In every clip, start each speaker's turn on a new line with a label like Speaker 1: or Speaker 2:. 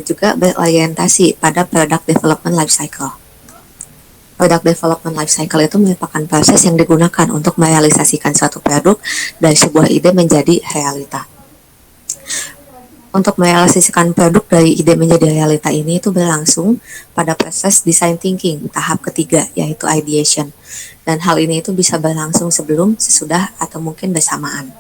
Speaker 1: juga berorientasi pada product development life cycle. Product development life cycle itu merupakan proses yang digunakan untuk merealisasikan suatu produk dari sebuah ide menjadi realita. Untuk merealisasikan produk dari ide menjadi realita ini itu berlangsung pada proses design thinking tahap ketiga, yaitu ideation. Dan hal ini itu bisa berlangsung sebelum, sesudah, atau mungkin bersamaan.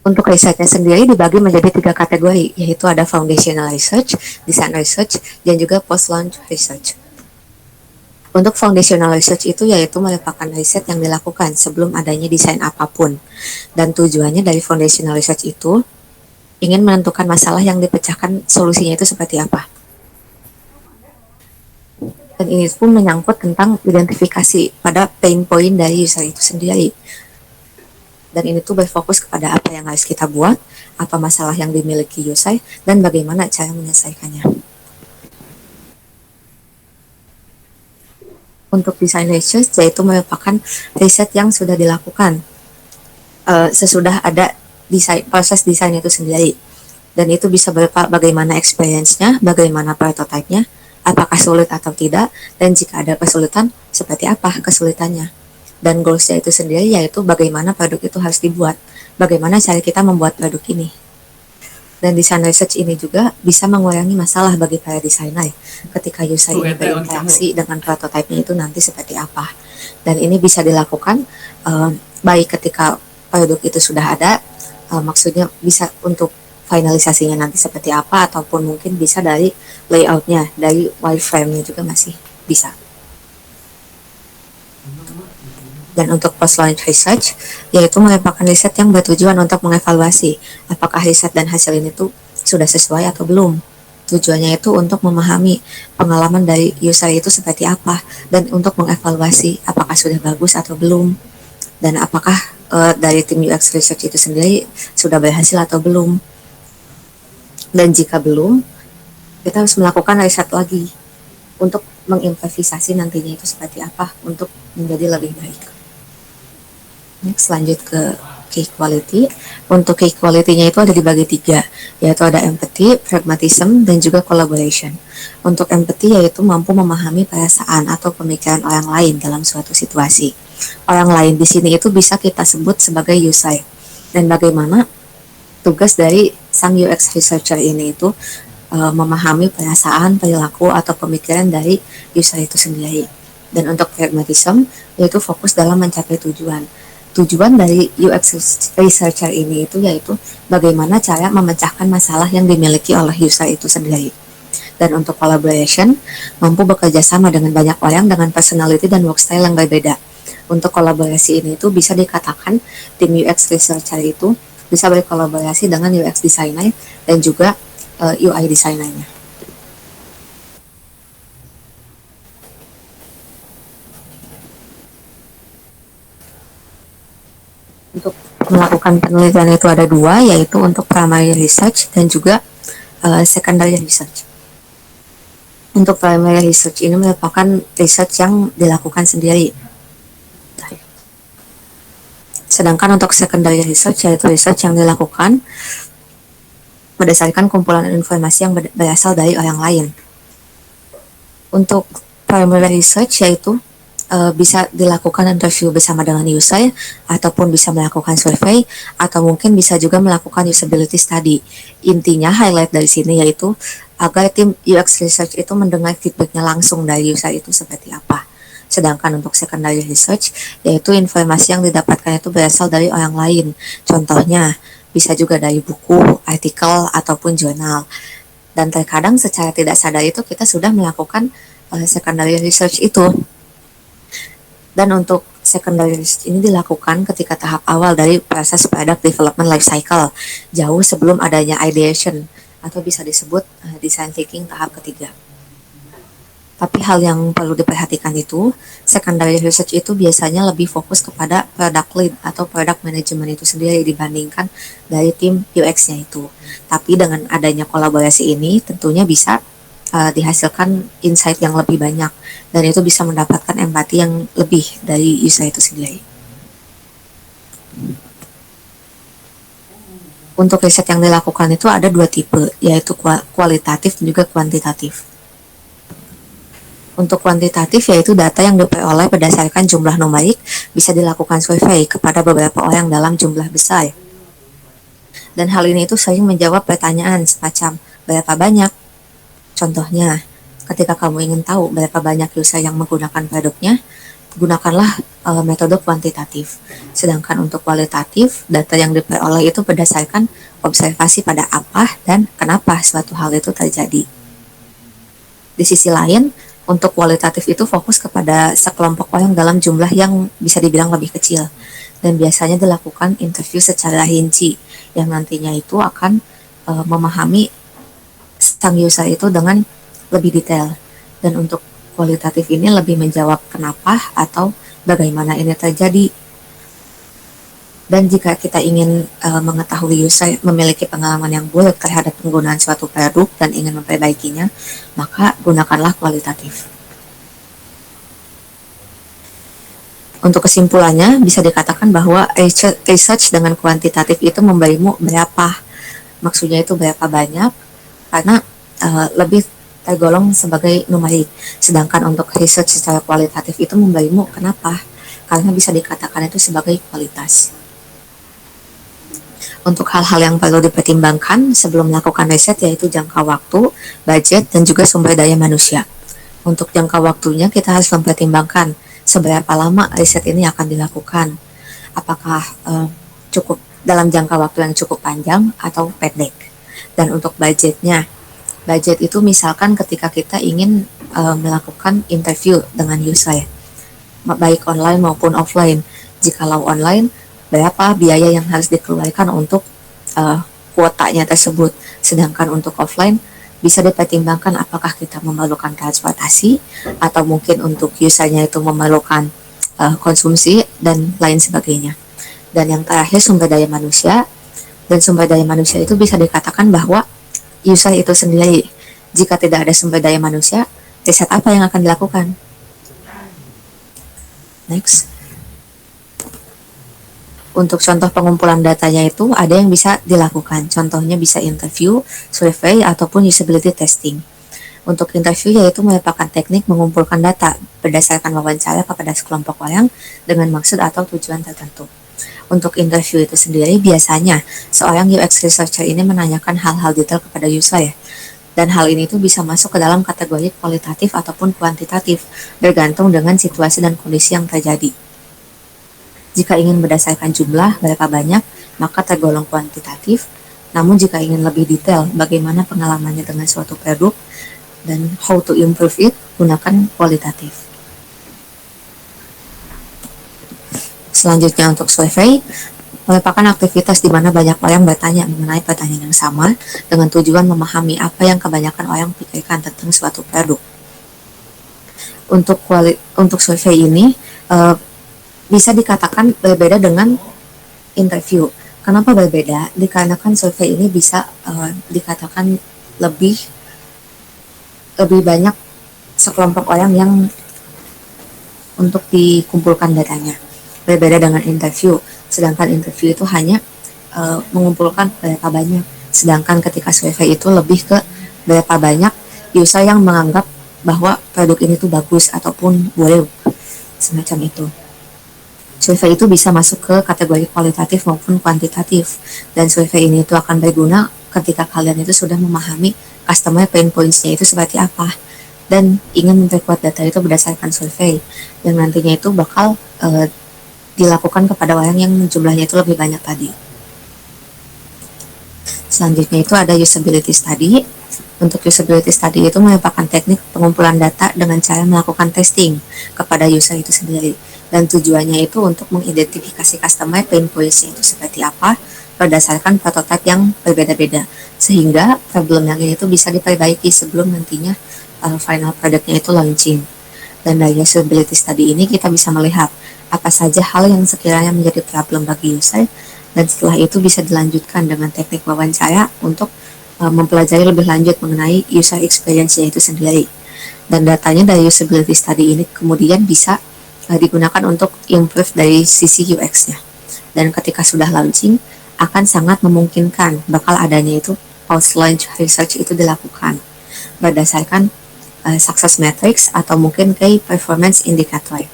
Speaker 1: Untuk risetnya sendiri dibagi menjadi 3 kategori, yaitu ada foundational research, design research, dan juga post-launch research. Untuk foundational research itu yaitu merupakan riset yang dilakukan sebelum adanya desain apapun. Dan tujuannya dari foundational research itu ingin menentukan masalah yang dipecahkan solusinya itu seperti apa. Dan ini pun menyangkut tentang identifikasi pada pain point dari user itu sendiri. Dan ini tuh berfokus kepada apa yang harus kita buat, apa masalah yang dimiliki user, dan bagaimana cara menyelesaikannya. Untuk design research, yaitu merupakan riset yang sudah dilakukan sesudah ada proses desain itu sendiri. Dan itu bisa berupa bagaimana experience-nya, bagaimana prototype-nya, apakah sulit atau tidak, dan jika ada kesulitan, seperti apa kesulitannya. Dan goals-nya itu sendiri yaitu bagaimana produk itu harus dibuat, bagaimana cara kita membuat produk ini. Dan design research ini juga bisa mengurangi masalah bagi para desainer ketika user ini berinteraksi dengan prototipe-nya itu nanti seperti apa. Dan ini bisa dilakukan baik ketika produk itu sudah ada, maksudnya bisa untuk finalisasinya nanti seperti apa, ataupun mungkin bisa dari layout-nya, dari wireframe-nya juga masih bisa. Dan untuk post-launch research, yaitu merupakan riset yang bertujuan untuk mengevaluasi apakah riset dan hasil ini tuh sudah sesuai atau belum. Tujuannya itu untuk memahami pengalaman dari user itu seperti apa, dan untuk mengevaluasi apakah sudah bagus atau belum, dan apakah dari tim UX research itu sendiri sudah berhasil atau belum. Dan jika belum, kita harus melakukan riset lagi untuk mengimprovisasi nantinya itu seperti apa untuk menjadi lebih baik. Next, lanjut ke key quality. Untuk key quality-nya itu ada dibagi 3, yaitu ada empathy, pragmatism, dan juga collaboration. Untuk empathy yaitu mampu memahami perasaan atau pemikiran orang lain dalam suatu situasi. Orang lain di sini itu bisa kita sebut sebagai user. Dan bagaimana tugas dari sang UX researcher ini itu memahami perasaan, perilaku, atau pemikiran dari user itu sendiri. Dan untuk pragmatism yaitu fokus dalam mencapai tujuan. Tujuan dari UX researcher ini itu yaitu bagaimana cara memecahkan masalah yang dimiliki oleh user itu sendiri. Dan untuk collaboration, mampu bekerja sama dengan banyak orang dengan personality dan work style yang berbeda. Untuk kolaborasi ini itu bisa dikatakan tim UX researcher itu bisa berkolaborasi dengan UX designer dan juga UI designernya. Untuk melakukan penelitian itu ada 2, yaitu untuk primary research dan juga secondary research. Untuk primary research ini merupakan research yang dilakukan sendiri. Sedangkan untuk secondary research yaitu research yang dilakukan berdasarkan kumpulan informasi yang berasal dari orang lain. Untuk primary research yaitu bisa dilakukan interview bersama dengan user, ataupun bisa melakukan survei, atau mungkin bisa juga melakukan usability study. Intinya highlight dari sini yaitu agar tim UX research itu mendengar feedbacknya langsung dari user itu seperti apa. Sedangkan untuk secondary research yaitu informasi yang didapatkan itu berasal dari orang lain. Contohnya bisa juga dari buku, artikel, ataupun jurnal. Dan terkadang secara tidak sadar itu kita sudah melakukan secondary research itu. Dan untuk secondary research ini dilakukan ketika tahap awal dari proses product development life cycle, jauh sebelum adanya ideation, atau bisa disebut design thinking tahap ketiga. Tapi hal yang perlu diperhatikan itu, secondary research itu biasanya lebih fokus kepada product lead atau product management itu sendiri dibandingkan dari tim UX-nya itu. Tapi dengan adanya kolaborasi ini tentunya bisa dihasilkan insight yang lebih banyak, dan itu bisa mendapatkan empati yang lebih dari user itu sendiri. Untuk riset yang dilakukan itu ada dua tipe, yaitu kualitatif dan juga kuantitatif. Untuk kuantitatif yaitu data yang diperoleh berdasarkan jumlah numerik, bisa dilakukan survei kepada beberapa orang dalam jumlah besar. Dan hal ini itu sering menjawab pertanyaan semacam berapa banyak. Contohnya, ketika kamu ingin tahu berapa banyak user yang menggunakan produknya, gunakanlah metode kuantitatif. Sedangkan untuk kualitatif, data yang diperoleh itu berdasarkan observasi pada apa dan kenapa suatu hal itu terjadi. Di sisi lain, untuk kualitatif itu fokus kepada sekelompok orang dalam jumlah yang bisa dibilang lebih kecil, dan biasanya dilakukan interview secara rinci yang nantinya itu akan memahami sang user itu dengan lebih detail. Dan untuk kualitatif ini lebih menjawab kenapa atau bagaimana ini terjadi. Dan jika kita ingin mengetahui user memiliki pengalaman yang buruk terhadap penggunaan suatu produk dan ingin memperbaikinya, maka gunakanlah kualitatif. Untuk kesimpulannya, bisa dikatakan bahwa research dengan kuantitatif itu memberimu berapa, maksudnya itu berapa banyak, karena lebih tergolong sebagai numerik. Sedangkan untuk research secara kualitatif itu memberimu kenapa, karena bisa dikatakan itu sebagai kualitas. Untuk hal-hal yang perlu dipertimbangkan sebelum melakukan riset yaitu jangka waktu, budget, dan juga sumber daya manusia. Untuk jangka waktunya kita harus mempertimbangkan seberapa lama riset ini akan dilakukan. Apakah cukup dalam jangka waktu yang cukup panjang atau pendek. Dan untuk budgetnya, budget itu misalkan ketika kita ingin melakukan interview dengan user, baik online maupun offline. Jikalau online, berapa biaya yang harus dikeluarkan untuk kuotanya tersebut. Sedangkan untuk offline, bisa dipertimbangkan apakah kita memerlukan transportasi atau mungkin untuk usernya itu memerlukan konsumsi dan lain sebagainya. Dan yang terakhir, sumber daya manusia. Dan sumber daya manusia itu bisa dikatakan bahwa user itu sendiri. Jika tidak ada sumber daya manusia, riset apa yang akan dilakukan? Next. Untuk contoh pengumpulan datanya itu ada yang bisa dilakukan. Contohnya bisa interview, survei, ataupun usability testing. Untuk interview yaitu merupakan teknik mengumpulkan data berdasarkan wawancara kepada sekelompok orang dengan maksud atau tujuan tertentu. Untuk interview itu sendiri biasanya seorang UX researcher ini menanyakan hal-hal detail kepada user, dan hal ini tuh bisa masuk ke dalam kategori kualitatif ataupun kuantitatif bergantung dengan situasi dan kondisi yang terjadi. Jika ingin berdasarkan jumlah berapa banyak, maka tergolong kuantitatif. Namun jika ingin lebih detail bagaimana pengalamannya dengan suatu produk dan how to improve it, gunakan kualitatif. Selanjutnya untuk survei, merupakan aktivitas di mana banyak orang bertanya mengenai pertanyaan yang sama dengan tujuan memahami apa yang kebanyakan orang pikirkan tentang suatu produk. Untuk survei ini bisa dikatakan berbeda dengan interview. Kenapa berbeda? Dikarenakan survei ini bisa dikatakan lebih banyak sekelompok orang yang untuk dikumpulkan datanya. Berbeda dengan interview. Sedangkan interview itu hanya mengumpulkan berapa banyak. Sedangkan ketika survei itu lebih ke berapa banyak user yang menganggap bahwa produk ini tuh bagus ataupun boleh, semacam itu. Survei itu bisa masuk ke kategori kualitatif maupun kuantitatif, dan survei ini itu akan berguna ketika kalian itu sudah memahami customer pain points-nya itu seperti apa dan ingin memperkuat data itu berdasarkan survei yang nantinya itu bakal dilakukan kepada orang yang jumlahnya itu lebih banyak tadi. Selanjutnya itu ada usability study. Untuk usability study itu merupakan teknik pengumpulan data dengan cara melakukan testing kepada user itu sendiri. Dan tujuannya itu untuk mengidentifikasi customer pain points itu seperti apa berdasarkan prototipe yang berbeda-beda. Sehingga problem yang ini itu bisa diperbaiki sebelum nantinya final produknya itu launching. Dan dari usability study ini kita bisa melihat apa saja hal yang sekiranya menjadi problem bagi user, dan setelah itu bisa dilanjutkan dengan teknik wawancara untuk mempelajari lebih lanjut mengenai user experience-nya itu sendiri. Dan datanya dari usability study ini kemudian bisa digunakan untuk improve dari sisi UX-nya. Dan ketika sudah launching, akan sangat memungkinkan bakal adanya itu post-launch research itu dilakukan berdasarkan success metrics atau mungkin key performance indicator.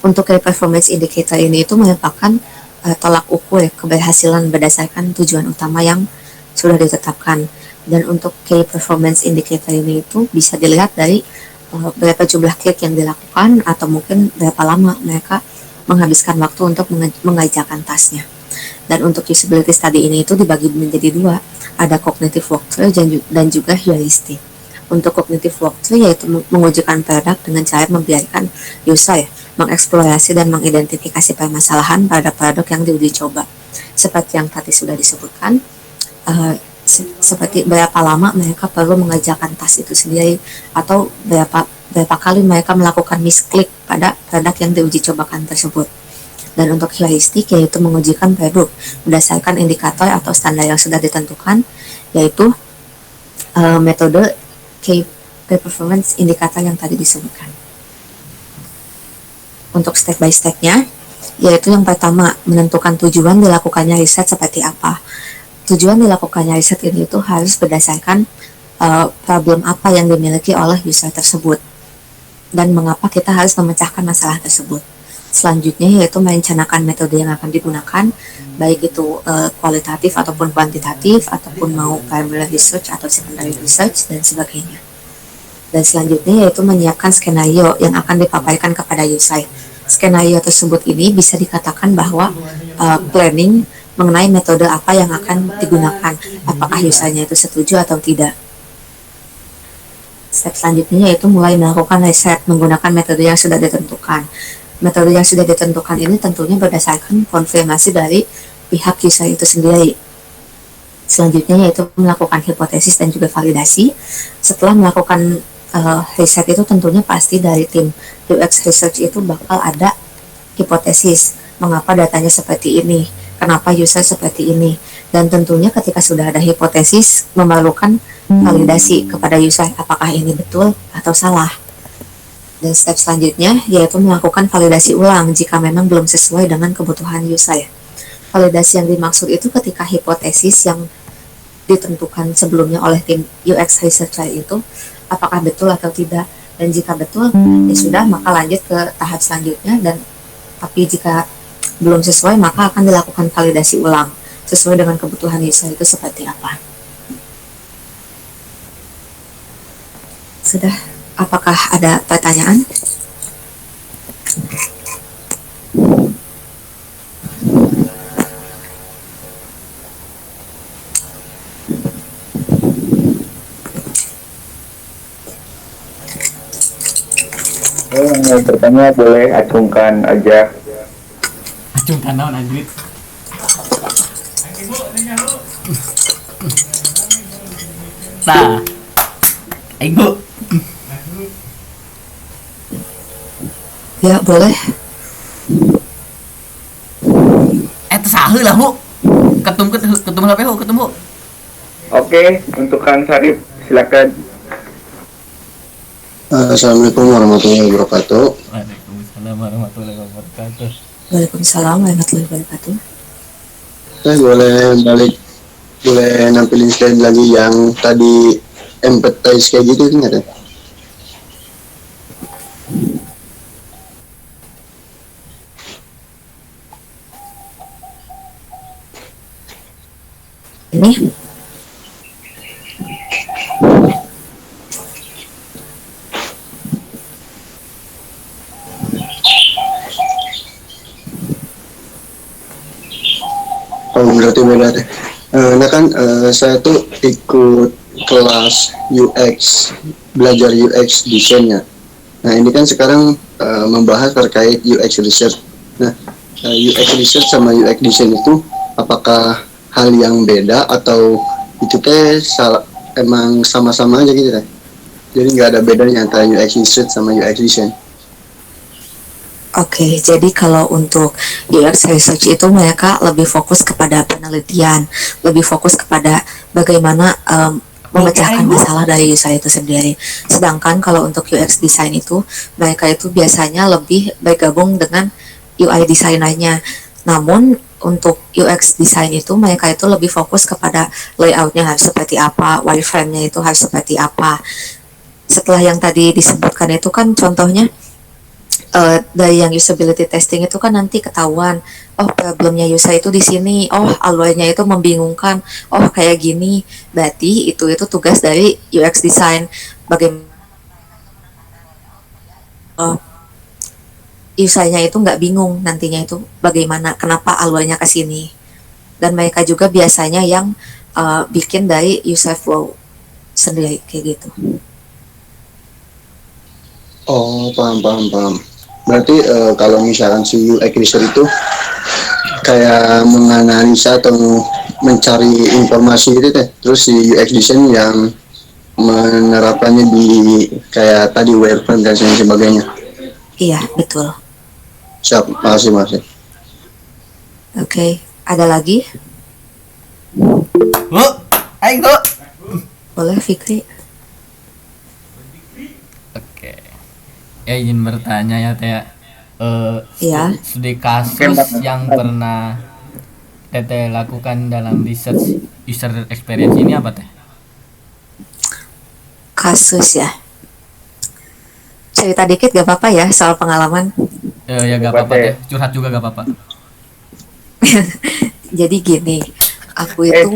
Speaker 1: Untuk key performance indicator ini itu merupakan tolak ukur keberhasilan berdasarkan tujuan utama yang sudah ditetapkan. Dan untuk key performance indicator ini itu bisa dilihat dari berapa jumlah klik yang dilakukan atau mungkin berapa lama mereka menghabiskan waktu untuk mengerjakan tasnya. Dan untuk usability study ini itu dibagi menjadi dua, ada cognitive walkthrough dan juga heuristic. Untuk cognitive walkthrough yaitu mengujikan produk dengan cara membiarkan user mengeksplorasi dan mengidentifikasi permasalahan pada produk yang diuji coba. Seperti yang tadi sudah disebutkan, seperti berapa lama mereka perlu mengerjakan tas itu sendiri atau berapa kali mereka melakukan misklik pada produk yang diuji cobakan tersebut. Dan untuk heuristik yaitu mengujikan produk berdasarkan indikator atau standar yang sudah ditentukan, yaitu metode key performance indikator yang tadi disebutkan. Untuk step by step-nya, yaitu yang pertama menentukan tujuan dilakukannya riset seperti apa. Tujuan dilakukannya riset ini itu harus berdasarkan problem apa yang dimiliki oleh user tersebut dan mengapa kita harus memecahkan masalah tersebut. Selanjutnya yaitu merencanakan metode yang akan digunakan, baik itu kualitatif ataupun kuantitatif, ataupun mau primary research atau secondary research dan sebagainya. Dan selanjutnya yaitu menyiapkan skenario yang akan dipaparkan kepada user. Skenario tersebut ini bisa dikatakan bahwa planning mengenai metode apa yang akan digunakan, apakah usernya itu setuju atau tidak. Step selanjutnya yaitu mulai melakukan riset menggunakan metode yang sudah ditentukan. Metode yang sudah ditentukan ini tentunya berdasarkan konfirmasi dari pihak user itu sendiri. Selanjutnya yaitu melakukan hipotesis dan juga validasi. Setelah melakukan riset itu tentunya pasti dari tim UX research itu bakal ada hipotesis mengapa datanya seperti ini, kenapa user seperti ini, dan tentunya ketika sudah ada hipotesis memerlukan validasi kepada user apakah ini betul atau salah. Dan step selanjutnya yaitu melakukan validasi ulang jika memang belum sesuai dengan kebutuhan user. Validasi yang dimaksud itu ketika hipotesis yang ditentukan sebelumnya oleh tim UX researcher itu apakah betul atau tidak, dan jika betul ya sudah maka lanjut ke tahap selanjutnya, dan tapi jika belum sesuai maka akan dilakukan validasi ulang sesuai dengan kebutuhan user itu seperti apa. Sudah, apakah ada pertanyaan?
Speaker 2: Yang mau bertanya boleh acungkan aja.
Speaker 3: Acungkan naon anjrit. Nah, ibu.
Speaker 1: Ya boleh.
Speaker 3: Sahu lah bu. Ketum HP bu, ketum bu.
Speaker 2: Oke, untuk Kang Sarip silakan.
Speaker 4: Assalamualaikum warahmatullahi wabarakatuh.
Speaker 3: Waalaikumsalam warahmatullahi wabarakatuh.
Speaker 1: Waalaikumsalam warahmatullahi wabarakatuh.
Speaker 4: Saya boleh nampilin slide lagi yang tadi empathize kayak gitu ingat ya?
Speaker 1: Ini
Speaker 4: berarti beda deh. Nah kan saya tuh ikut kelas UX, belajar UX desainnya. Nah ini kan sekarang membahas terkait UX research. Nah UX research sama UX design itu apakah hal yang beda atau itu emang sama-sama aja gitu kan? Jadi nggak ada bedanya antara UX research sama UX design.
Speaker 1: Oke, jadi kalau untuk UX research itu mereka lebih fokus kepada penelitian, lebih fokus kepada bagaimana memecahkan masalah dari user itu sendiri. Sedangkan kalau untuk UX design itu, mereka itu biasanya lebih bergabung dengan UI designernya. Namun untuk UX design itu mereka itu lebih fokus kepada layoutnya harus seperti apa, wireframe-nya itu harus seperti apa. Setelah yang tadi disebutkan itu kan contohnya dari yang usability testing itu kan nanti ketahuan, oh problemnya user itu di sini, oh alurnya itu membingungkan, oh kayak gini. Berarti itu tugas dari UX design, bagaimana usernya itu nggak bingung nantinya itu bagaimana, kenapa alurnya ke sini. Dan mereka juga biasanya yang bikin dari user flow sendiri kayak gitu.
Speaker 4: Oh, paham, paham, paham. Berarti kalau misalkan si UX research itu kayak menganalisa atau mencari informasi itu teh, terus si UX design yang menerapkannya di kayak tadi wireframe dan sebagainya.
Speaker 1: Iya, betul.
Speaker 4: Siap, makasih, makasih.
Speaker 1: Oke, ada lagi?
Speaker 3: Bu, aing Bu.
Speaker 1: Boleh Fikri?
Speaker 3: Oke. Ya izin bertanya ya Teh.
Speaker 1: Iya.
Speaker 3: Studi kasus yang pernah Teteh lakukan dalam research user experience ini apa Teh?
Speaker 1: Kasus ya. Cerita dikit gak apa-apa ya soal pengalaman.
Speaker 3: Ya gak apa-apa Teh. Curhat juga gak apa-apa.
Speaker 1: Jadi gini, aku itu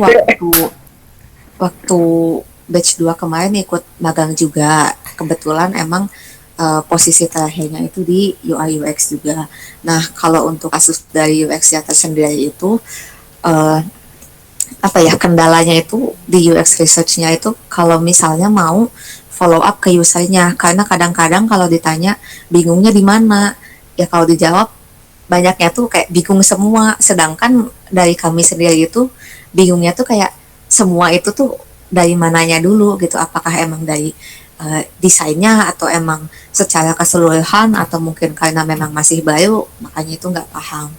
Speaker 1: waktu batch 2 kemarin ikut magang juga. Kebetulan emang posisi terakhirnya itu di UI UX juga. Nah, kalau untuk kasus dari UX ya tersendiri itu apa ya, kendalanya itu di UX research-nya itu kalau misalnya mau follow up ke usernya, karena kadang-kadang kalau ditanya bingungnya di mana, ya kalau dijawab banyaknya tuh kayak bingung semua, sedangkan dari kami sendiri itu bingungnya tuh kayak semua itu tuh dari mananya dulu gitu, apakah emang dari desainnya atau emang secara keseluruhan atau mungkin karena memang masih baru makanya itu nggak paham,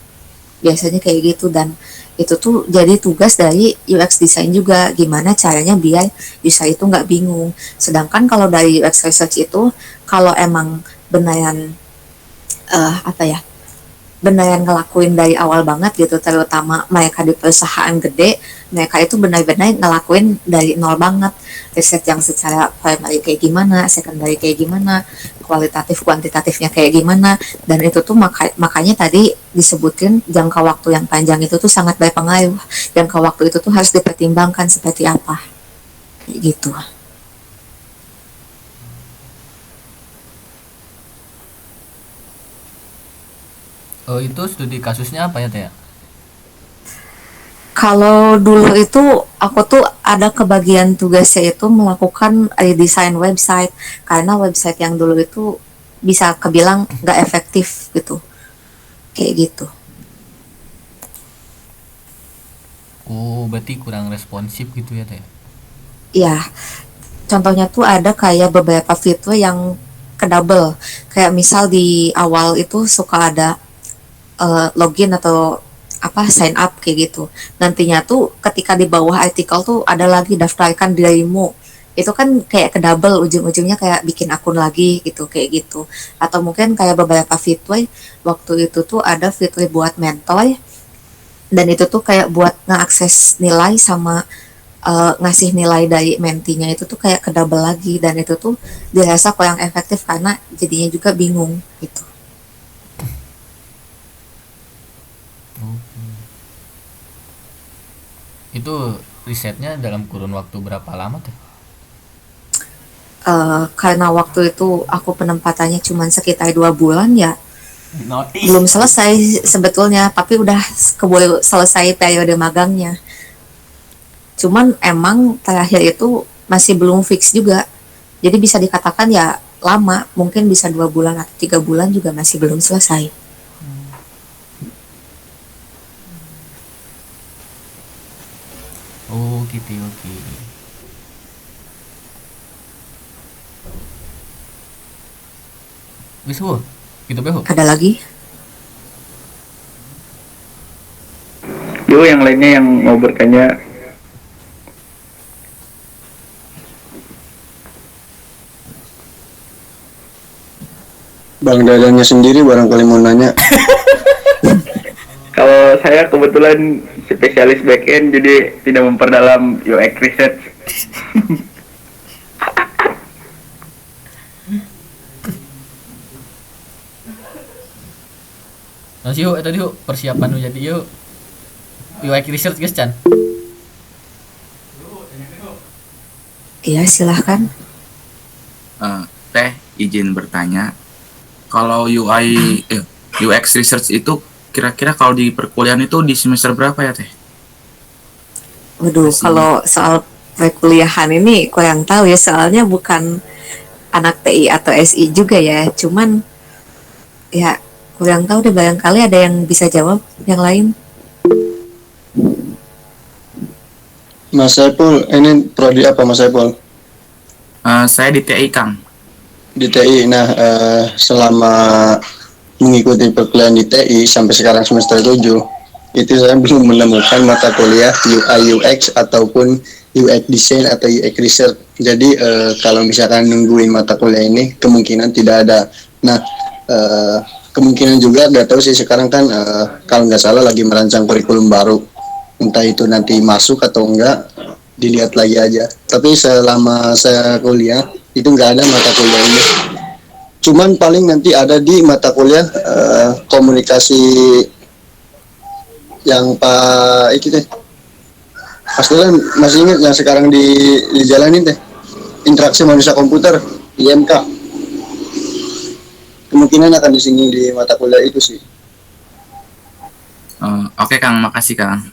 Speaker 1: biasanya kayak gitu. Dan itu tuh jadi tugas dari UX design juga, gimana caranya biar user itu nggak bingung. Sedangkan kalau dari UX research itu kalau emang beneran apa ya, beneran ngelakuin dari awal banget gitu, terutama mereka di perusahaan gede, mereka itu benar-benar ngelakuin dari nol banget, riset yang secara primary kayak gimana, secondary kayak gimana, kualitatif kuantitatifnya kayak gimana. Dan itu tuh makanya tadi disebutin jangka waktu yang panjang itu tuh sangat berpengaruh, jangka waktu itu tuh harus dipertimbangkan seperti apa gitu.
Speaker 3: Oh itu studi kasusnya apa ya Teh?
Speaker 1: Kalau dulu itu aku tuh ada kebagian tugasnya itu melakukan redesign website, karena website yang dulu itu bisa kebilang nggak efektif gitu, kayak gitu.
Speaker 3: Oh berarti kurang responsif gitu ya Teh?
Speaker 1: Ya, contohnya tuh ada kayak beberapa fitur yang kedouble, kayak misal di awal itu suka ada login atau apa sign up kayak gitu. Nantinya tuh ketika di bawah artikel tuh ada lagi daftarkan dirimu. Itu kan kayak kedouble, ujung-ujungnya kayak bikin akun lagi gitu, kayak gitu. Atau mungkin kayak beberapa fitur waktu itu tuh ada fitur buat mentor, dan itu tuh kayak buat ngeakses nilai sama ngasih nilai dari mentinya itu tuh kayak kedouble lagi, dan itu tuh dirasa kurang efektif karena jadinya juga bingung gitu.
Speaker 3: Itu risetnya dalam kurun waktu berapa lama Teh?
Speaker 1: Karena waktu itu aku penempatannya cuma sekitar 2 bulan ya,
Speaker 3: Notis.
Speaker 1: belum selesai sebetulnya, tapi udah keburu selesai periode magangnya. Cuman emang terakhir itu masih belum fix juga, jadi bisa dikatakan ya lama, mungkin bisa 2 bulan atau 3 bulan juga masih belum selesai.
Speaker 3: Oh gitu oke. Wis Bu, gitu Bu.
Speaker 1: Ada lagi?
Speaker 2: Yo, yang lainnya yang mau bertanya.
Speaker 4: Bang Dadanya sendiri barangkali mau nanya.
Speaker 2: Kalau saya saya kebetulan spesialis backend jadi tidak memperdalam UX research.
Speaker 3: Nah sih yuk, tadi yuk persiapan lu jadi yuk UX research guys Chan.
Speaker 1: Iya, silahkan.
Speaker 5: Teh izin bertanya, kalau UX research itu kira-kira kalau di perkuliahan itu di semester berapa ya Teh?
Speaker 1: Waduh,
Speaker 5: Masih.
Speaker 1: kalau soal perkuliahan ini kurang tahu ya, soalnya bukan anak TI atau SI juga ya. Cuman ya kurang tahu deh, barangkali ada yang bisa jawab yang lain.
Speaker 4: Mas Saiful, ini prodi apa Mas Saiful?
Speaker 5: Saya di TI Kang.
Speaker 4: Di TI. Nah, selama mengikuti perkuliahan di TI sampai sekarang semester 7, itu saya belum menemukan mata kuliah UI UX ataupun UX design atau UX research. Jadi kalau misalkan nungguin mata kuliah ini kemungkinan tidak ada. Nah, kemungkinan juga nggak tahu sih, sekarang kan kalau nggak salah lagi merancang kurikulum baru. Entah itu nanti masuk atau enggak, dilihat lagi aja. Tapi selama saya kuliah itu nggak ada mata kuliah ini. Cuman paling nanti ada di mata kuliah komunikasi yang Pak itu teh. Pastilah masih ingat yang sekarang dijalanin teh. Interaksi manusia komputer, IMK. Kemungkinan akan disinggung di mata kuliah itu sih.
Speaker 5: Oke Kang, makasih Kang.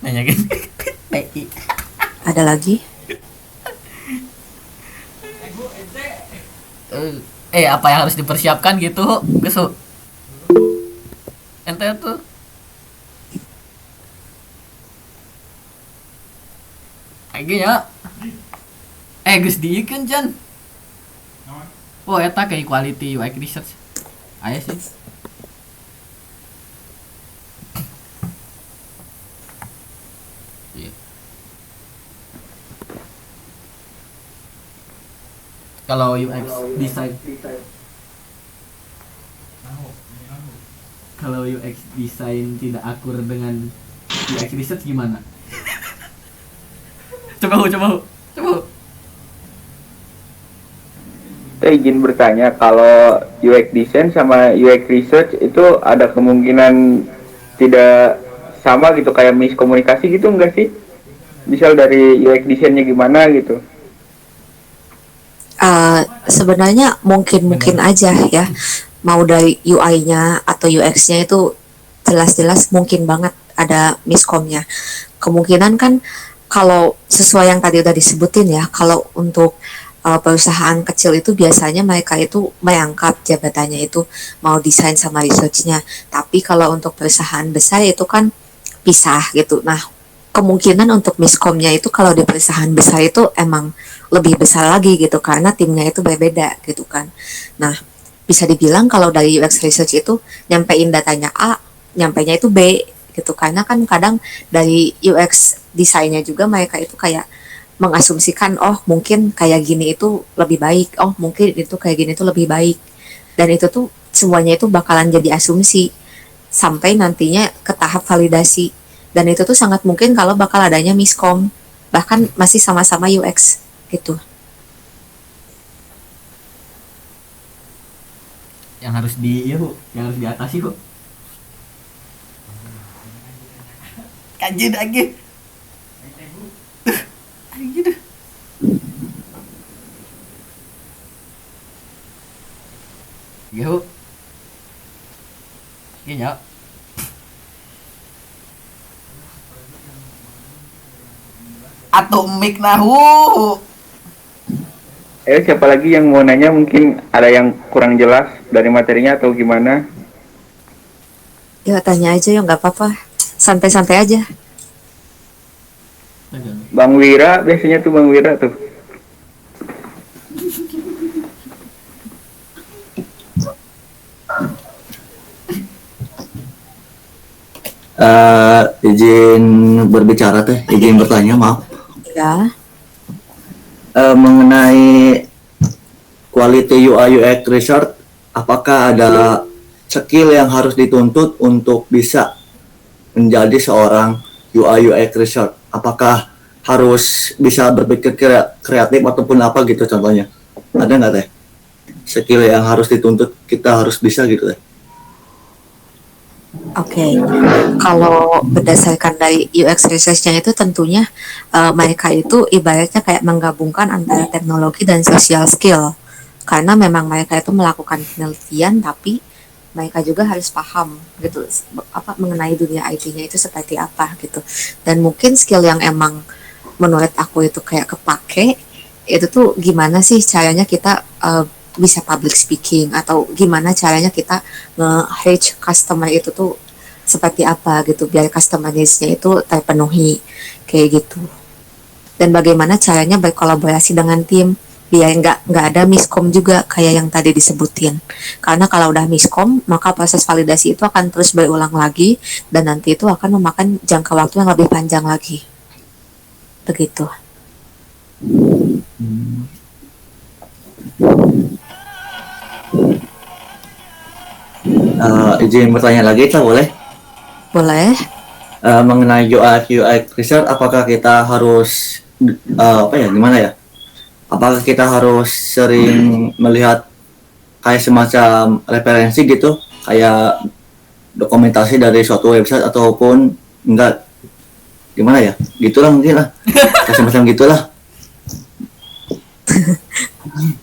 Speaker 3: Nanya gini. TI.
Speaker 1: Ada lagi?
Speaker 3: Apa yang harus dipersiapkan gitu kesu ente tuh kayaknya geus diikeun Jan. Oh eta kayak quality UX research aya sih. Kalau UX design, kalau UX design tidak akur dengan UX research gimana? coba.
Speaker 2: Saya izin bertanya, kalau UX design sama UX research itu ada kemungkinan tidak sama gitu, kayak miskomunikasi gitu enggak sih? Misal dari UX desainnya gimana gitu?
Speaker 1: Sebenarnya mungkin aja ya, mau dari UI-nya atau UX-nya itu jelas-jelas mungkin banget ada miskomnya. Kemungkinan kan kalau sesuai yang tadi udah disebutin ya, kalau untuk perusahaan kecil itu biasanya mereka itu mengangkat jabatannya itu mau desain sama research-nya. Tapi kalau untuk perusahaan besar itu kan pisah gitu. Nah, kemungkinan untuk miskomnya itu kalau di perusahaan besar itu emang lebih besar lagi gitu, karena timnya itu berbeda gitu kan. Nah, bisa dibilang kalau dari UX research itu nyampein datanya A, nyampainya itu B gitu, karena kan kadang dari UX desainnya juga mereka itu kayak mengasumsikan, oh mungkin kayak gini itu lebih baik, oh mungkin itu kayak gini itu lebih baik, dan itu tuh semuanya itu bakalan jadi asumsi sampai nantinya ke tahap validasi, dan itu tuh sangat mungkin kalau bakal adanya miskom bahkan masih sama-sama UX gitu.
Speaker 3: Yang harus diatasi kok. Kanjut lagi. Gitu. Yuk. Gini ya. Atomik nahu.
Speaker 2: Siapa lagi yang mau nanya? Mungkin ada yang kurang jelas dari materinya atau gimana?
Speaker 1: Ya tanya aja ya, nggak apa-apa, santai-santai aja.
Speaker 2: Bang Wira, biasanya tuh Bang Wira tuh.
Speaker 6: Izin berbicara teh, izin bertanya, maaf.
Speaker 1: Ya,
Speaker 6: Mengenai quality UI UX research, apakah ada skill yang harus dituntut untuk bisa menjadi seorang UI UX research? Apakah harus bisa berpikir kreatif ataupun apa gitu contohnya? Ada nggak teh? Skill yang harus dituntut kita harus bisa gitu teh?
Speaker 1: Oke, kalau berdasarkan dari UX research-nya itu tentunya mereka itu ibaratnya kayak menggabungkan antara teknologi dan social skill. Karena memang mereka itu melakukan penelitian, tapi mereka juga harus paham gitu apa mengenai dunia IT-nya itu seperti apa gitu. Dan mungkin skill yang emang menurut aku itu kayak kepake itu tuh gimana sih caranya kita bisa public speaking, atau gimana caranya kita nge-reach customer itu tuh seperti apa gitu biar customer needs-nya itu terpenuhi kayak gitu. Dan bagaimana caranya berkolaborasi dengan tim biar nggak ada miskom juga kayak yang tadi disebutin. Karena kalau udah miskom maka proses validasi itu akan terus berulang lagi dan nanti itu akan memakan jangka waktu yang lebih panjang lagi. Begitu.
Speaker 6: Izin bertanya lagi, tak boleh?
Speaker 1: Boleh?
Speaker 6: Mengenai UI UX research, apakah kita harus apa ya, gimana ya? Apakah kita harus sering melihat kayak semacam referensi gitu, kayak dokumentasi dari suatu website ataupun enggak? Gimana ya? Gitulah mungkin lah. Kayak semacam gitulah.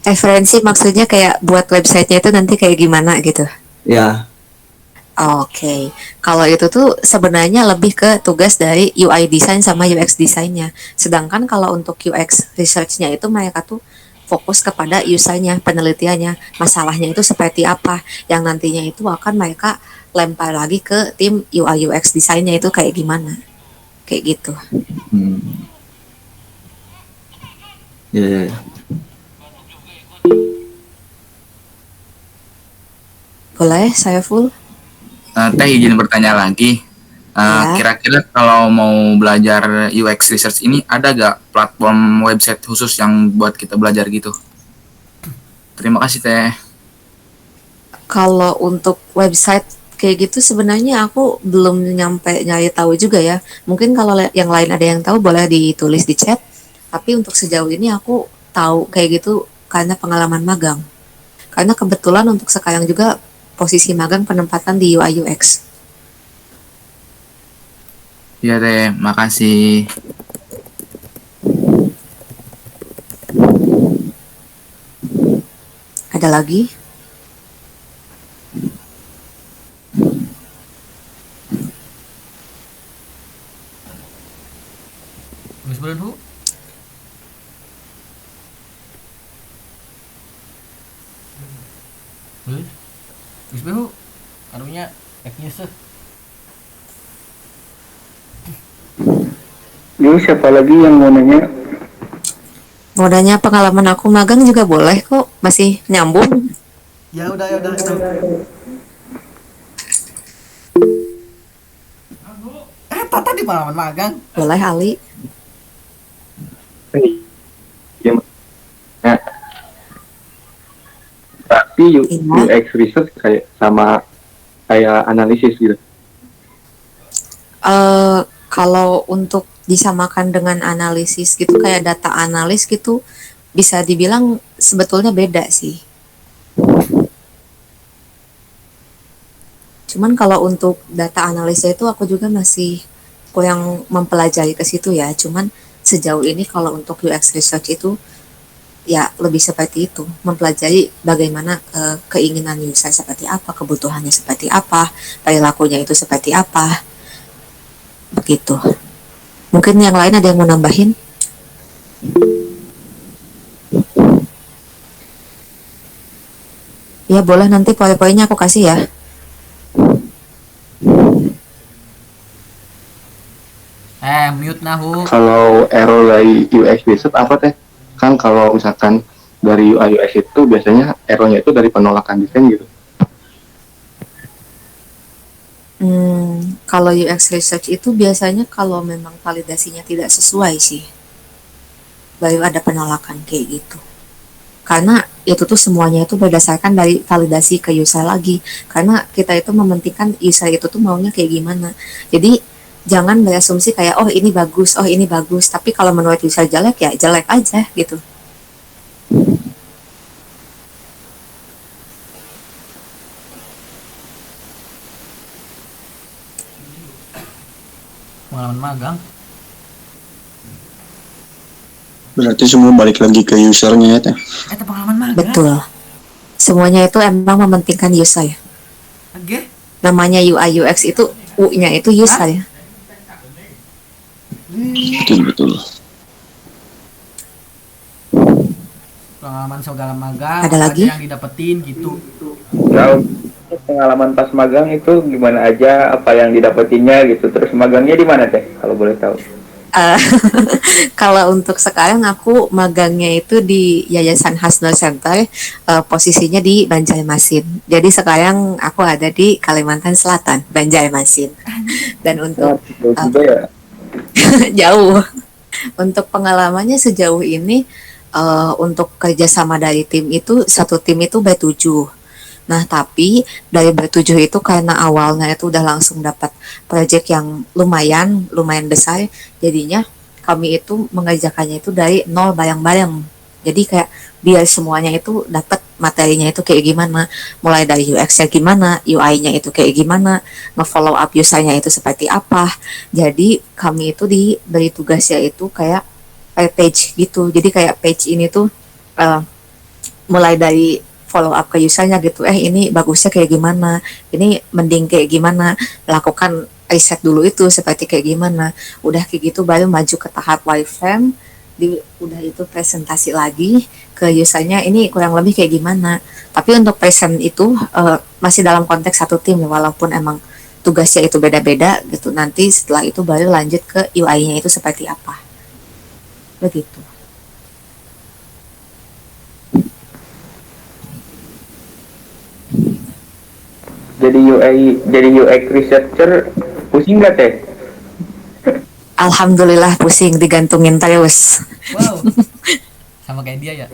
Speaker 1: Referensi maksudnya kayak buat websitenya itu nanti kayak gimana gitu.
Speaker 6: Ya,
Speaker 1: Oke, kalau itu tuh sebenarnya lebih ke tugas dari UI design sama UX desainnya. Sedangkan kalau untuk UX research-nya itu mereka tuh fokus kepada usernya, penelitiannya, masalahnya itu seperti apa, yang nantinya itu akan mereka lempar lagi ke tim UI UX desainnya itu kayak gimana, kayak gitu.
Speaker 6: ya, ya, ya.
Speaker 1: Boleh, saya full.
Speaker 5: Teh izin bertanya lagi.
Speaker 1: Ya.
Speaker 5: Kira-kira kalau mau belajar UX research ini ada gak platform website khusus yang buat kita belajar gitu? Terima kasih Teh.
Speaker 1: Kalau untuk website kayak gitu sebenarnya aku belum nyampe nyari tahu juga ya. Mungkin kalau yang lain ada yang tahu boleh ditulis di chat. Tapi untuk sejauh ini aku tahu kayak gitu karena pengalaman magang. Karena kebetulan untuk sekarang juga posisi magang penempatan di UI UX.
Speaker 5: Iya Teh, makasih.
Speaker 1: Ada lagi?
Speaker 3: Gus Bro, Gus Bro, karunya eknya seh.
Speaker 2: Ini siapa lagi yang mau nanya?
Speaker 1: Mau nanya pengalaman aku magang juga boleh kok, masih nyambung.
Speaker 3: Ya udah itu. Tadi pengalaman magang.
Speaker 1: Boleh Ali.
Speaker 2: Ya. Nah, tapi
Speaker 1: Iya.
Speaker 2: UX research kayak sama kayak analisis gitu.
Speaker 1: Kalau untuk disamakan dengan analisis gitu kayak data analis gitu bisa dibilang sebetulnya beda sih. Cuman kalau untuk data analisnya itu aku juga masih kurang mempelajari ke situ ya. Cuman sejauh ini kalau untuk UX research itu ya lebih seperti itu, mempelajari bagaimana keinginan user seperti apa, kebutuhannya seperti apa, perilakunya itu seperti apa, begitu. Mungkin yang lain ada yang mau nambahin? Ya boleh, nanti poin-poinnya aku kasih ya.
Speaker 3: Mute nahu.
Speaker 2: Kalau error dari UX research apa teh? Kan kalau misalkan dari UI UX itu biasanya errornya itu dari penolakan desain gitu.
Speaker 1: Kalau UX research itu biasanya kalau memang validasinya tidak sesuai sih, baru ada penolakan kayak gitu. Karena itu tuh semuanya itu berdasarkan dari validasi ke user lagi. Karena kita itu mementingkan user itu tuh maunya kayak gimana. Jadi jangan berasumsi kayak oh ini bagus, oh ini bagus. Tapi kalau menurut user jelek ya jelek aja gitu.
Speaker 3: Pengalaman magang.
Speaker 4: Berarti semua balik lagi ke usernya ya teh.
Speaker 3: Itu pengalaman magang.
Speaker 1: Betul. Semuanya itu emang mementingkan user ya.
Speaker 3: Oke.
Speaker 1: Namanya UI UX itu U-nya itu user ya.
Speaker 4: Betul.
Speaker 3: Pengalaman segala magang.
Speaker 1: Ada lagi?
Speaker 3: Yang didapetin gitu.
Speaker 2: Kalau pengalaman pas magang itu gimana aja, apa yang didapetinnya gitu, terus magangnya di mana teh kalau boleh tahu?
Speaker 1: Eh, Kalau untuk sekarang aku magangnya itu di Yayasan Hasnul Center, posisinya di Banjarmasin. Jadi sekarang aku ada di Kalimantan Selatan, Banjarmasin. Dan untuk
Speaker 2: Jauh juga ya.
Speaker 1: jauh, untuk pengalamannya sejauh ini, untuk kerjasama dari tim itu satu tim itu B7. Nah, tapi dari bertujuh itu karena awalnya itu udah langsung dapat proyek yang lumayan besar, jadinya kami itu mengerjakannya itu dari nol bareng-bareng. Jadi kayak biar semuanya itu dapat materinya itu kayak gimana, mulai dari UX-nya gimana, UI-nya itu kayak gimana, nge-follow up user-nya itu seperti apa. Jadi kami itu diberi tugasnya itu kayak per page gitu. Jadi kayak page ini tuh eh, mulai dari follow up ke usernya gitu, ini bagusnya kayak gimana, ini mending kayak gimana, lakukan riset dulu itu seperti kayak gimana, udah kayak gitu baru maju ke tahap wireframe, udah itu presentasi lagi ke usernya, ini kurang lebih kayak gimana. Tapi untuk present itu masih dalam konteks satu tim ya, walaupun emang tugasnya itu beda-beda gitu, nanti setelah itu baru lanjut ke UI-nya itu seperti apa, begitu.
Speaker 2: Jadi UX researcher pusing nggak teh?
Speaker 1: Alhamdulillah pusing, digantungin terus.
Speaker 3: Wow. Sama kayak dia ya.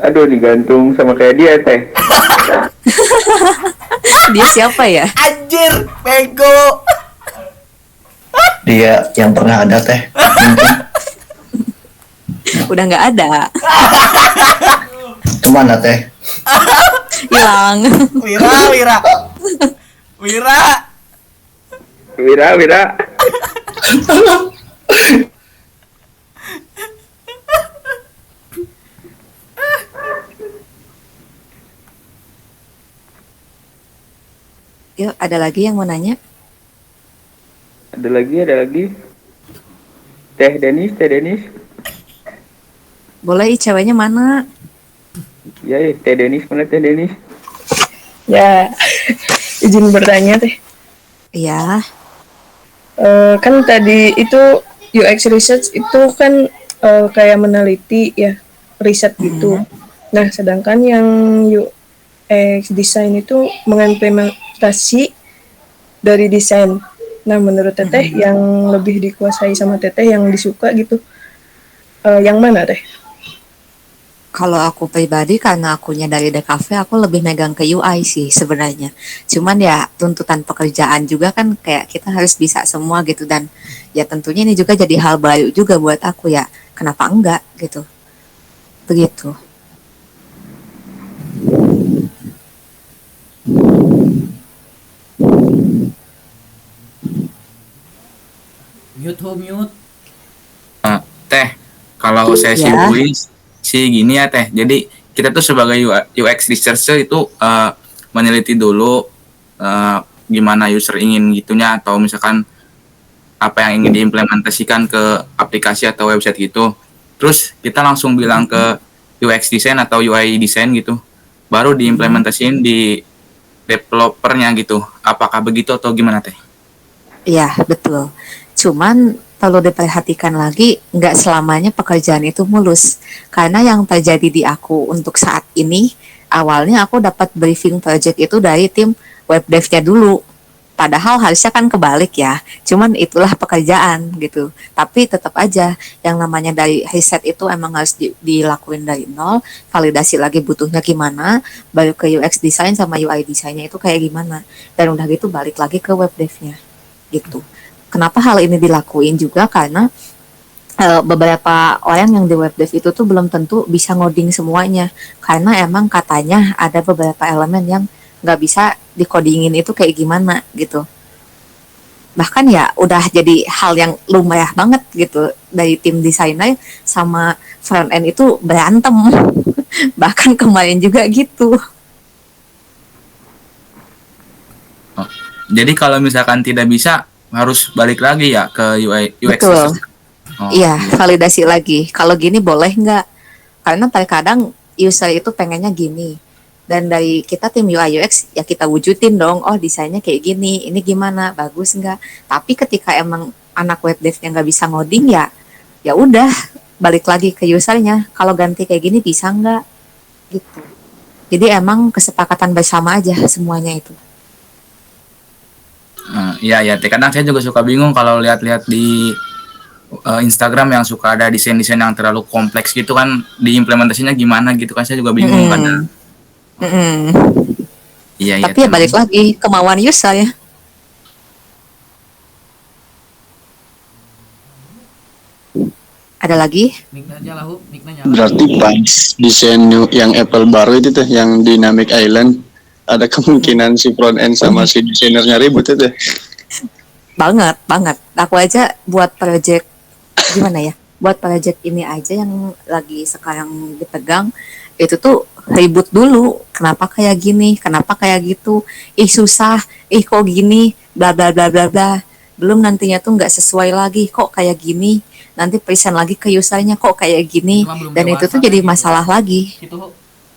Speaker 2: Aduh, digantung sama kayak dia teh.
Speaker 1: Dia siapa ya?
Speaker 3: Anjir, bego.
Speaker 6: Dia yang pernah ada teh.
Speaker 1: Udah nggak ada,
Speaker 6: Kemana teh?
Speaker 1: hilang.
Speaker 3: Wira.
Speaker 2: Wira.
Speaker 1: Yuk, ada lagi yang mau nanya?
Speaker 2: Ada lagi. Teh Denis.
Speaker 1: Boleh, ceweknya mana?
Speaker 2: Ya, Teh Denis mana Teh Denis?
Speaker 7: Ya, izin bertanya teh.
Speaker 1: Iya,
Speaker 7: Kan tadi itu UX research itu kan kayak meneliti ya, riset gitu. Nah, sedangkan yang UX design itu mengimplementasi dari desain. Nah, menurut Teteh yang lebih dikuasai sama Teteh yang disuka gitu, yang mana teh?
Speaker 1: kalau aku pribadi karena akunya dari DKV, aku lebih megang ke UI sih sebenarnya. Cuman ya tuntutan pekerjaan juga kan kayak kita harus bisa semua gitu, dan ya tentunya ini juga jadi hal baru juga buat aku ya. Kenapa enggak gitu? Begitu.
Speaker 3: Mute.
Speaker 5: Teh, kalau saya
Speaker 1: Ya.
Speaker 5: simpulin sih gini ya teh. Jadi kita tuh sebagai UX researcher itu meneliti dulu gimana user ingin gitunya, atau misalkan apa yang ingin diimplementasikan ke aplikasi atau website gitu. Terus kita langsung bilang ke UX design atau UI design gitu. Baru diimplementasiin di developernya gitu. Apakah begitu atau gimana teh?
Speaker 1: Iya, betul. Cuman perlu diperhatikan lagi, nggak selamanya pekerjaan itu mulus. Karena yang terjadi di aku untuk saat ini, awalnya aku dapat briefing project itu dari tim web dev-nya dulu. Padahal harusnya kan kebalik ya. Cuman itulah pekerjaan gitu. Tapi tetap aja yang namanya dari riset itu emang harus dilakuin dari nol. Validasi lagi butuhnya gimana. Baru ke UX design sama UI desainnya itu kayak gimana. Dan udah gitu balik lagi ke web devnya gitu. Kenapa hal ini dilakuin juga karena beberapa orang yang di web dev itu tuh belum tentu bisa ngoding semuanya. Karena emang katanya ada beberapa elemen yang nggak bisa dikodingin itu kayak gimana gitu. Bahkan ya udah jadi hal yang lumrah banget gitu dari tim desainer sama front end itu berantem. Bahkan kemarin juga gitu.
Speaker 5: Oh, jadi kalau misalkan tidak bisa harus balik lagi ya ke UI UX
Speaker 1: Betul.
Speaker 5: research. Oh,
Speaker 1: Iya, validasi lagi. Kalau gini boleh nggak? Karena terkadang user itu pengennya gini. Dan dari kita tim UI UX ya kita wujudin dong, oh desainnya kayak gini, ini gimana, bagus nggak? Tapi ketika emang anak web devnya nggak bisa ngoding ya, ya udah balik lagi ke usernya. Kalau ganti kayak gini bisa nggak? Gitu. Jadi emang kesepakatan bersama aja semuanya itu.
Speaker 5: Iya ya, kadang saya juga suka bingung kalau lihat-lihat di Instagram yang suka ada desain-desain yang terlalu kompleks gitu kan, diimplementasinya gimana gitu kan, saya juga bingung kadang. Iya ya.
Speaker 1: Tapi ya balik lagi kemauan user ya. Ada lagi?
Speaker 3: Mic-nya aja lah, Hu. Mic-nya nyala.
Speaker 4: Berarti pas desain yang Apple baru itu tuh, yang Dynamic Island, ada kemungkinan si front end sama si desainernya ribut itu.
Speaker 1: Banget, banget. Aku aja buat project gimana ya? Buat project ini aja yang lagi sekarang dipegang itu tuh ribut dulu. Kenapa kayak gini? Kenapa kayak gitu? Ih susah. Ih kok gini? Bla bla bla bla bla. Belum nantinya tuh nggak sesuai lagi. Kok kayak gini? Nanti present lagi ke usernya kok kayak gini.
Speaker 3: Cuma belum
Speaker 1: Dan itu
Speaker 3: dewasa
Speaker 1: tuh jadi
Speaker 3: kan gitu.
Speaker 1: masalah lagi.
Speaker 3: Gitu, Hu.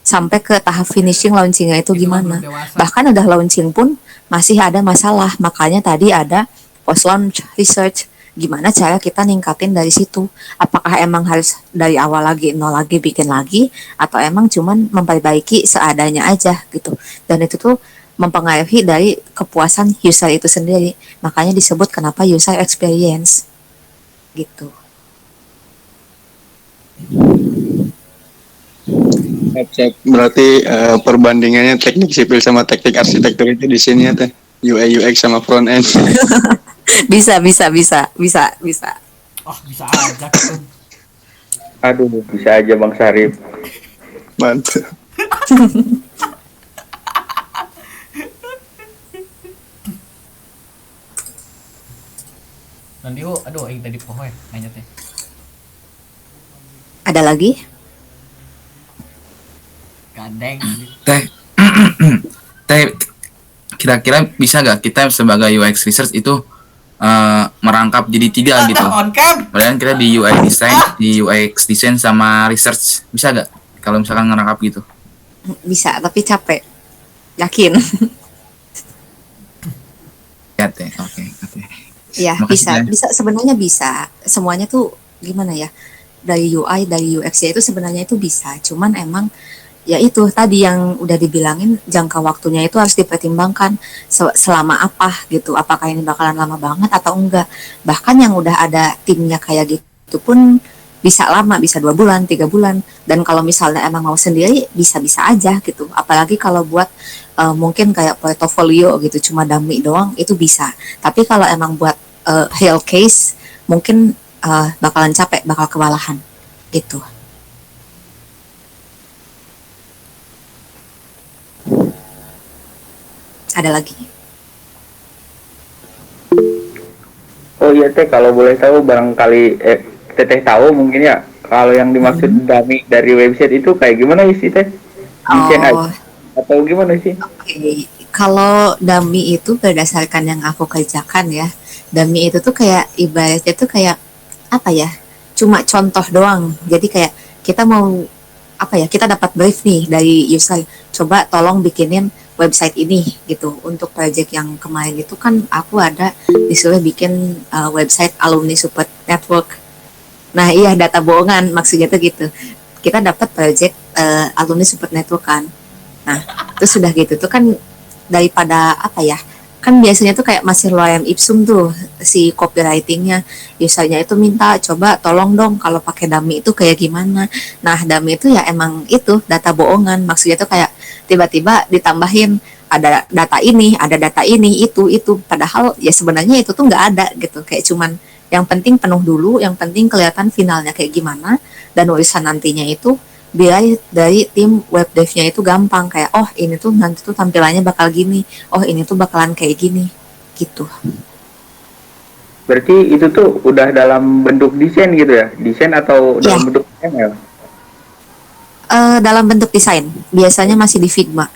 Speaker 1: Sampai ke tahap finishing launchingnya itu
Speaker 3: Itu mah
Speaker 1: gimana.
Speaker 3: belum dewasa.
Speaker 1: Bahkan udah launching pun masih ada masalah. Makanya tadi ada post launch research. Gimana cara kita ningkatin dari situ? Apakah emang harus dari awal lagi, nol lagi, bikin lagi? Atau emang cuman memperbaiki seadanya aja gitu. Dan itu tuh mempengaruhi dari kepuasan user itu sendiri. Makanya disebut kenapa user experience gitu.
Speaker 4: Berarti perbandingannya teknik sipil sama teknik arsitektur itu di sini ya teh. UI UX sama front end.
Speaker 1: Bisa.
Speaker 3: Oh, bisa aja gitu.
Speaker 2: Aduh, bisa aja Bang Sarip.
Speaker 4: Mantap.
Speaker 3: Nanti, Hu, aduh, yang tadi poho ya, nanya teh.
Speaker 1: Ada lagi?
Speaker 3: Gandeng.
Speaker 5: Teh, teh, kira-kira bisa gak kita sebagai UX research itu merangkap jadi 3 gitu?
Speaker 3: On cam.
Speaker 5: Padahal kita di UI design, di UX design sama research, bisa gak? Kalau misalkan ngerangkap gitu?
Speaker 1: Bisa, tapi capek. Yakin.
Speaker 5: Ya teh, oke.
Speaker 1: Ya,
Speaker 5: Makasih,
Speaker 1: bisa sebenarnya bisa. Semuanya tuh gimana ya? Dari UI, dari UX-nya itu sebenarnya itu bisa. Cuman emang ya itu tadi yang udah dibilangin jangka waktunya itu harus dipertimbangkan selama apa gitu. Apakah ini bakalan lama banget atau enggak. Bahkan yang udah ada timnya kayak gitu pun bisa lama, bisa 2 bulan, 3 bulan. Dan kalau misalnya emang mau sendiri bisa-bisa aja gitu. Apalagi kalau buat mungkin kayak portofolio gitu, cuma dummy doang itu bisa. Tapi kalau emang buat real case mungkin bakalan capek, bakal kewalahan gitu. Ada lagi?
Speaker 2: Oh iya teh, kalau boleh tahu barangkali teteh tahu mungkin ya, kalau yang dimaksud dummy dari website itu kayak gimana sih teh? Desain aja atau gimana sih?
Speaker 1: Oke. Kalau dummy itu berdasarkan yang aku kerjakan ya. Dummy itu tuh kayak ibaratnya tuh kayak apa ya? Cuma contoh doang. Jadi kayak kita mau apa ya? Kita dapat brief nih dari user. Coba tolong bikinin website ini gitu. Untuk project yang kemarin itu kan aku ada disuruh bikin website alumni support network. Nah iya, data bohongan maksudnya tuh gitu. Kita dapat project alumni support network kan. Nah terus sudah gitu tuh kan daripada apa ya, kan biasanya tuh kayak masih loyam ipsum tuh si copywritingnya, usernya itu minta coba tolong dong kalau pakai dummy itu kayak gimana. Nah dummy itu ya emang itu data bohongan, maksudnya tuh kayak tiba-tiba ditambahin ada data ini itu padahal ya sebenarnya itu tuh nggak ada gitu, kayak cuman yang penting penuh dulu, yang penting kelihatan finalnya kayak gimana, dan urusan nantinya itu biar dari tim web devnya itu gampang, kayak oh ini tuh nanti tuh tampilannya bakal gini, oh ini tuh bakalan kayak gini gitu.
Speaker 2: Berarti itu tuh udah dalam bentuk desain gitu ya? Desain atau
Speaker 1: Ya,
Speaker 2: dalam bentuk ML?
Speaker 1: dalam bentuk desain biasanya masih di Figma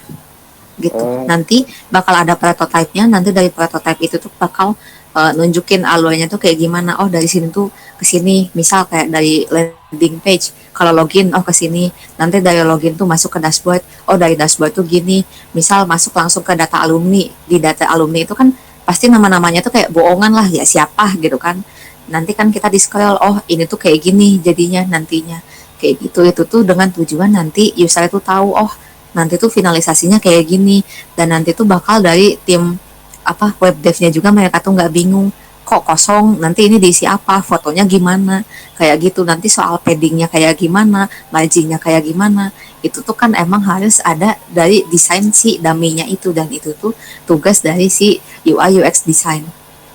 Speaker 1: gitu.
Speaker 2: Oh,
Speaker 1: Nanti bakal ada prototype-nya, nanti dari prototype itu tuh bakal nunjukin alurnya tuh kayak gimana. Oh, dari sini tuh ke sini, misal kayak dari landing page. Kalau login oh ke sini, nanti dari login tuh masuk ke dashboard. Oh, dari dashboard tuh gini. Misal masuk langsung ke data alumni. Di data alumni itu kan pasti nama-namanya tuh kayak bohongan lah ya, siapa gitu kan. Nanti kan kita di-scroll, oh ini tuh kayak gini jadinya nantinya. Kayak gitu, itu tuh dengan tujuan nanti user itu tahu, oh nanti tuh finalisasinya kayak gini, dan nanti tuh bakal dari tim apa web devnya juga mereka tuh nggak bingung kok kosong, nanti ini diisi apa, fotonya gimana, kayak gitu. Nanti soal paddingnya kayak gimana, marginnya kayak gimana, itu tuh kan emang harus ada dari desain si dummy-nya itu, dan itu tuh tugas dari si UI UX design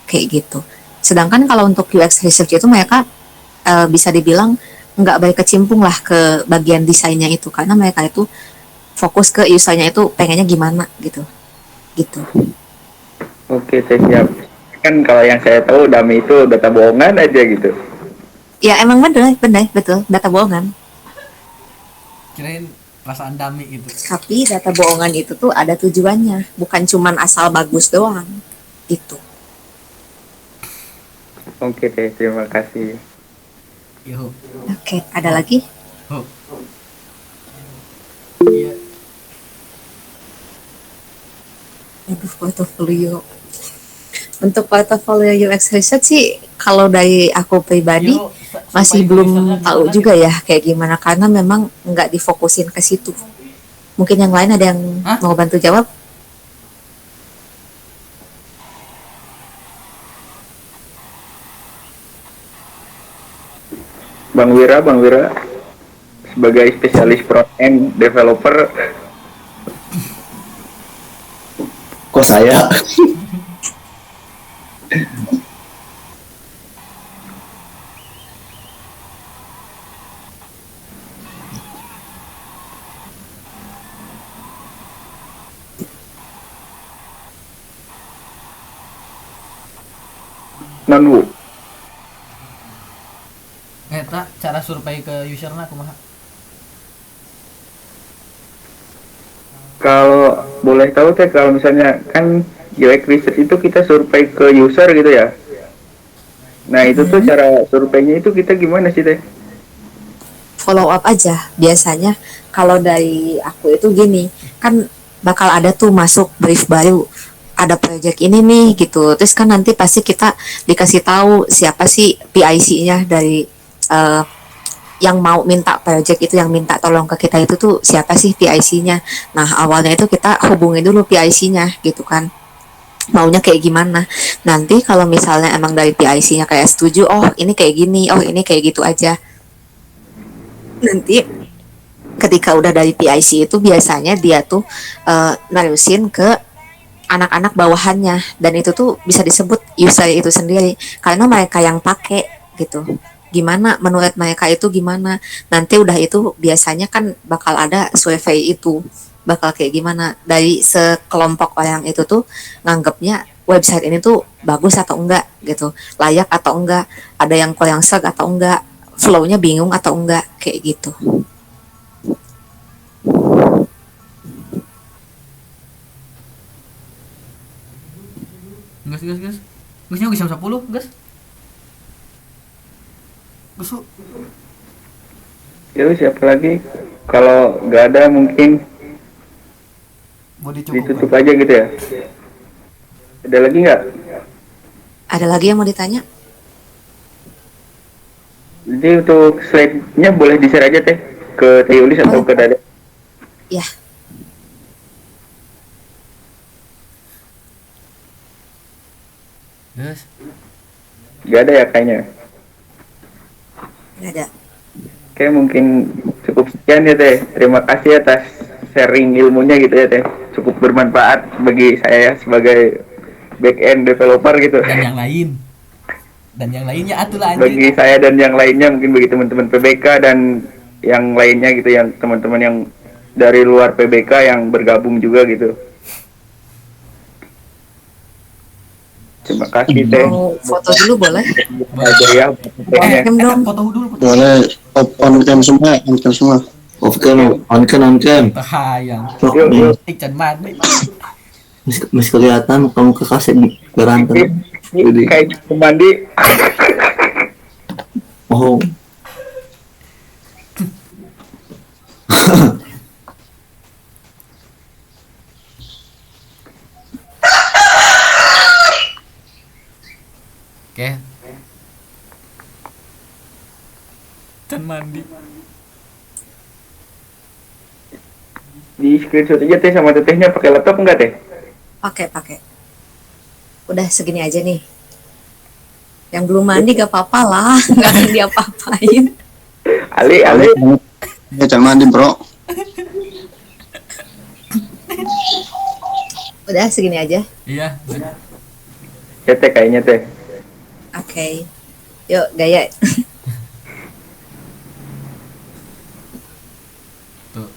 Speaker 1: kayak gitu. Sedangkan kalau untuk UX research itu mereka bisa dibilang nggak berkecimpung lah ke bagian desainnya itu, karena mereka itu fokus ke usernya itu pengennya gimana gitu gitu.
Speaker 2: oke, saya siap. Kan kalau yang saya tahu dummy itu data bohongan aja gitu.
Speaker 1: Ya emang bener bener betul data bohongan,
Speaker 3: Kirain perasaan dummy itu.
Speaker 1: tapi data bohongan itu tuh ada tujuannya, bukan cuman asal bagus doang gitu.
Speaker 2: Oke deh, terima kasih.
Speaker 3: Yo.
Speaker 1: Oke, ada lagi?
Speaker 3: Oh. Iya.
Speaker 1: Aduh, portofolio. Untuk portofolio UX research sih kalau dari aku pribadi
Speaker 3: Yo,
Speaker 1: masih
Speaker 3: supaya
Speaker 1: belum
Speaker 3: usernya
Speaker 1: tahu
Speaker 3: gimana
Speaker 1: juga
Speaker 3: gitu.
Speaker 1: ya kayak gimana, karena memang nggak difokusin ke situ. Mungkin yang lain ada yang
Speaker 3: Hah?
Speaker 1: mau bantu jawab?
Speaker 2: Bang Wira sebagai spesialis front end developer,
Speaker 6: Kok saya?
Speaker 2: non Bu.
Speaker 3: Eta cara survei ke userna kumaha?
Speaker 2: Kalau boleh tahu teh, kalau misalnya kan UX research itu kita survei ke user gitu ya. Nah itu tuh cara surveinya itu kita gimana sih teh?
Speaker 1: Follow up aja biasanya. Kalau dari aku itu gini, kan bakal ada tuh masuk brief baru, ada project ini nih gitu, terus kan nanti pasti kita dikasih tahu siapa sih PIC-nya dari eh, yang mau minta project itu, yang minta tolong ke kita itu tuh siapa sih PIC-nya. Nah awalnya itu kita hubungi dulu PIC-nya gitu kan, maunya kayak gimana. Nanti kalau misalnya emang dari PIC-nya kayak setuju, oh ini kayak gini, oh ini kayak gitu aja, nanti ketika udah dari PIC itu biasanya dia tuh nerusin ke anak-anak bawahannya, dan itu tuh bisa disebut user itu sendiri karena mereka yang pakai gitu. Gimana menurut mereka itu gimana, nanti udah itu biasanya kan bakal ada survei itu, bakal kayak gimana dari sekelompok orang itu tuh nganggapnya website ini tuh bagus atau enggak gitu, layak atau enggak, ada yang kurang serg atau enggak, flow-nya bingung atau enggak, kayak gitu.
Speaker 3: Gas gas gas. Gasnya geus jam 10, gas. Besok.
Speaker 2: Ya siapa lagi? Kalau nggak ada mungkin
Speaker 3: Mau dicukup.
Speaker 2: ditutup aja gitu ya. Ada lagi nggak?
Speaker 1: Ada lagi yang mau ditanya?
Speaker 2: Jadi untuk slide-nya boleh di-share aja teh ke Teh Yulis atau ke Dada.
Speaker 1: Ya,
Speaker 2: Gak ada ya kayaknya.
Speaker 1: Nggak ada.
Speaker 2: Oke, mungkin cukup sekian ya Teh. Terima kasih atas sharing ilmunya gitu ya Teh. Cukup bermanfaat bagi saya sebagai back end developer gitu.
Speaker 3: Dan yang lainnya atulah
Speaker 2: Bagi
Speaker 3: anjir.
Speaker 2: saya dan yang lainnya, mungkin bagi teman-teman PBK dan yang lainnya gitu, yang teman-teman yang dari luar PBK yang bergabung juga gitu. Terima kasih Teh.
Speaker 1: Mau foto dulu boleh?
Speaker 2: Aja ya Tehnya.
Speaker 1: Cam dong.
Speaker 3: Foto dulu.
Speaker 4: Boleh on cam semua, on cam semua.
Speaker 6: On cam.
Speaker 3: Bahayang.
Speaker 2: Yuk, yuk.
Speaker 3: Ikan mandi.
Speaker 6: Masih kelihatan kamu ke kaset berantem.
Speaker 2: Ini kayak mandi.
Speaker 6: Oh,
Speaker 3: Oke. Ikan mandi.
Speaker 2: Di screenshot aja Teh sama Tetehnya, pakai laptop enggak Teh?
Speaker 1: Pakai. Udah segini aja nih. Yang belum mandi gak apa-apa lah, nggak akan diapa-apain.
Speaker 2: Ali.
Speaker 4: Ya jangan mandi bro.
Speaker 1: Udah segini aja.
Speaker 3: Iya.
Speaker 2: Ya Teh kayaknya Teh.
Speaker 1: Oke. Yuk, gaya.
Speaker 3: Tuh.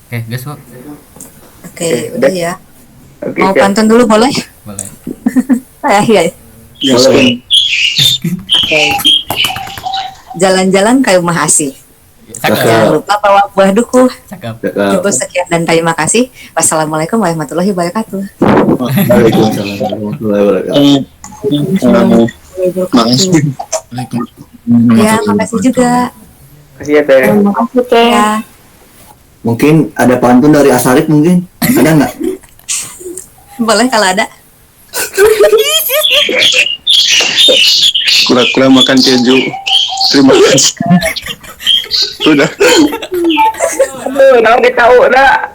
Speaker 3: Oke, guys, Bu.
Speaker 1: Oke, udah ya.
Speaker 2: Oke,
Speaker 1: Mau
Speaker 2: siap.
Speaker 1: pantun dulu boleh?
Speaker 3: Boleh.
Speaker 1: Iya.
Speaker 4: Ya saya.
Speaker 1: Oke. Jalan-jalan ke rumah asih.
Speaker 3: Cakep.
Speaker 1: Jangan lupa bawa buah duku.
Speaker 3: Cakep.
Speaker 1: Cukup sekian dan terima kasih. Wassalamualaikum warahmatullahi wabarakatuh.
Speaker 6: Waalaikumsalam warahmatullahi wabarakatuh.
Speaker 4: Makasih.
Speaker 1: Ya, makasih juga.
Speaker 2: Makasih ya Teh.
Speaker 1: Ya.
Speaker 6: Mungkin ada pantun dari Asarif mungkin? Ada nggak?
Speaker 1: Boleh kalau ada.
Speaker 4: Kura-kura makan keju. Terima kasih. Udah
Speaker 2: Aduh, naon tahu dah.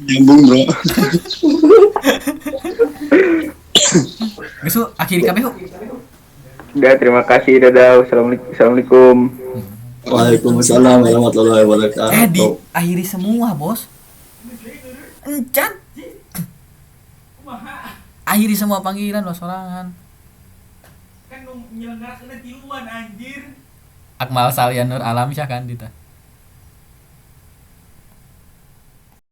Speaker 4: nyambung bro.
Speaker 3: Guys, Bu, akhiri kabeh, Bu.
Speaker 2: Udah, terima kasih. Dadah. Assalamualaikum.
Speaker 6: Waalaikumsalam warahmatullahi wabarakatuh.
Speaker 3: Diakhiri semua, Bos. Encan. Akhiri semua panggilan lo sorangan. Kan nyelenggarakeun tiluan anjir. Akmal Salianur Alamsyah kan Dita.